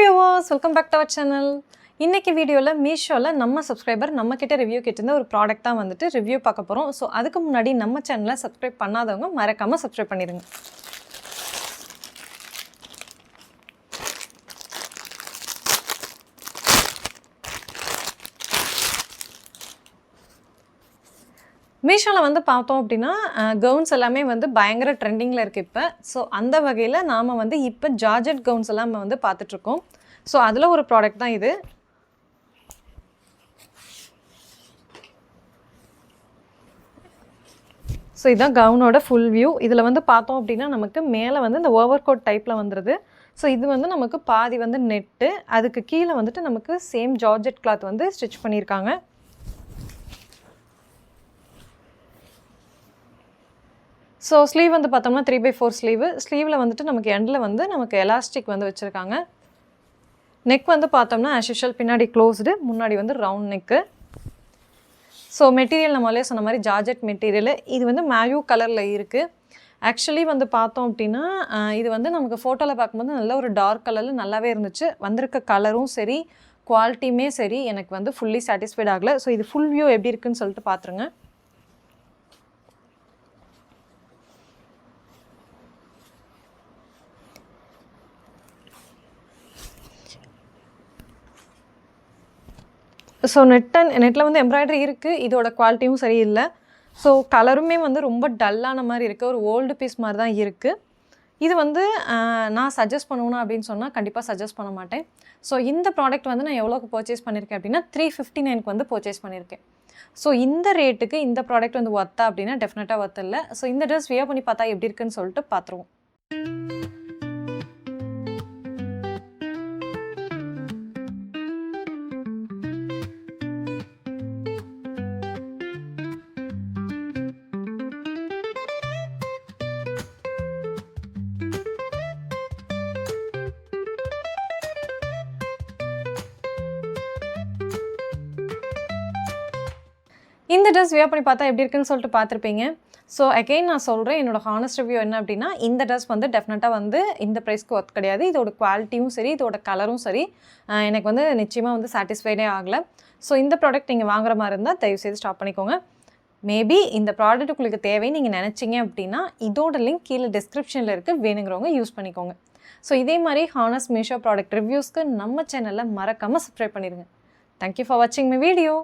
viewers, welcome back to our channel. இன்னைக்கு வீடியோல மீஷோல நம்ம சப்ஸ்கிரைபர் நம்ம கிட்ட ரிவ்யூ கேட்டிருந்த ஒரு ப்ராடக்ட் தான் வந்துட்டு ரிவ்யூ பார்க்க போறோம். ஸோ அதுக்கு முன்னாடி நம்ம சேனலை சப்ஸ்கிரைப் பண்ணாதவங்க மறக்காம சப்ஸ்கிரைப் பண்ணிடுங்க. மீஷோவில் வந்து பார்த்தோம் அப்படின்னா கவுன்ஸ் எல்லாமே வந்து பயங்கர ட்ரெண்டிங்கில் இருக்குது இப்போ. ஸோ அந்த வகையில் நாம் வந்து இப்போ ஜார்ஜெட் கவுன்ஸ் எல்லாம் நம்ம வந்து பார்த்துட்ருக்கோம். ஸோ அதில் ஒரு ப்ராடக்ட் தான் இது. ஸோ இதுதான் கவுனோட ஃபுல் வியூ. இதில் வந்து பார்த்தோம் அப்படின்னா நமக்கு மேலே வந்து இந்த ஓவர் கோட் டைப்பில் வந்துடுது. ஸோ இது வந்து நமக்கு பாதி வந்து நெட்டு, அதுக்கு கீழே வந்துட்டு நமக்கு சேம் ஜார்ஜெட் கிளாத் வந்து ஸ்டிச் பண்ணியிருக்காங்க. ஸோ ஸ்லீவ் வந்து பார்த்தோம்னா 3/4 ஸ்லீவில் வந்துட்டு நமக்கு எண்டில் வந்து நமக்கு எலாஸ்டிக் வந்து வச்சுருக்காங்க. நெக் வந்து பார்த்தோம்னா ஆஸ் யூஷுவல் பின்னாடி க்ளோஸ்டு, முன்னாடி வந்து ரவுண்ட் நெக்கு. ஸோ மெட்டீரியல் நம்மளே சொன்ன மாதிரி ஜார்ஜெட் மெட்டீரியல். இது வந்து மேயூ கலரில் இருக்குது. ஆக்சுவலி வந்து பார்த்தோம் அப்படின்னா இது வந்து நமக்கு ஃபோட்டோவில் பார்க்கும்போது நல்ல ஒரு டார்க் கலரில் நல்லாவே இருந்துச்சு. வந்திருக்க கலரும் சரி குவாலிட்டியுமே சரி எனக்கு வந்து ஃபுல்லி சாட்டிஸ்ஃபைட் ஆகலை. ஸோ இது ஃபுல் வியூ எப்படி இருக்குன்னு சொல்லிட்டு பார்த்துருங்க. ஸோ நெட்டில் வந்து எம்ப்ராய்டரி இருக்குது. இதோட குவாலிட்டியும் சரியில்லை. ஸோ கலருமே வந்து ரொம்ப டல்லான மாதிரி இருக்குது. ஒரு ஓல்டு பீஸ் மாதிரி தான் இருக்குது. இது வந்து நான் சஜஸ்ட் பண்ணுவேன்னா அப்படின்னு சொன்னால் கண்டிப்பாக சஜஸ்ட் பண்ண மாட்டேன். ஸோ இந்த ப்ராடக்ட் வந்து நான் எவ்வளோக்கு பர்ச்சேஸ் பண்ணியிருக்கேன் அப்படின்னா 359க்கு வந்து பர்ச்சேஸ் பண்ணியிருக்கேன். ஸோ இந்த ரேட்டுக்கு இந்த ப்ராடக்ட் வந்து ஒர்த்தா அப்படின்னா டெஃபினட்டாக ஒர்த் இல்லை. ஸோ இந்த ட்ரெஸ் வியர் பண்ணி பார்த்தா எப்படி இருக்குன்னு சொல்லிட்டு பார்த்துருவோம். இந்த ட்ரெஸ் வியர் பண்ணி பார்த்தா எப்படி இருக்குன்னு சொல்லிட்டு பார்த்துருப்பீங்க. ஸோ அகெயின் நான் சொல்கிறேன், என்னோட ஹானஸ்ட் ரிவ்யூ என்ன அப்படின்னா இந்த ட்ரெஸ் வந்து டெஃபினட்டாக வந்து இந்த ப்ரைஸ்க்கு ஒர்த் கிடையாது. இதோட குவாலிட்டியும் சரி இதோட கலரும் சரி எனக்கு வந்து நிச்சயமாக வந்து சாட்டிஸ்ஃபைடே ஆகலை. ஸோ இந்த ப்ராடக்ட் நீங்கள் வாங்குற மாதிரி இருந்தால் தயவுசெய்து ஸ்டாப் பண்ணிக்கோங்க. மேபி இந்த ப்ராடக்ட் உங்களுக்கு தேவைன்னு நீங்கள் நினச்சிங்க அப்படின்னா இதோட லிங்க் கீழே டிஸ்கிரிப்ஷனில் இருக்குது, வேணுங்கிறவங்க யூஸ் பண்ணிக்கோங்க. ஸோ இதே மாதிரி ஹானஸ்ட் மீஷோ ப்ராடக்ட் ரிவ்யூஸ்க்கு நம்ம சேனலில் மறக்காமல் சப்ஸ்கிரைப் பண்ணிடுங்க. தேங்க்யூ ஃபார் வாட்சிங் மை வீடியோ.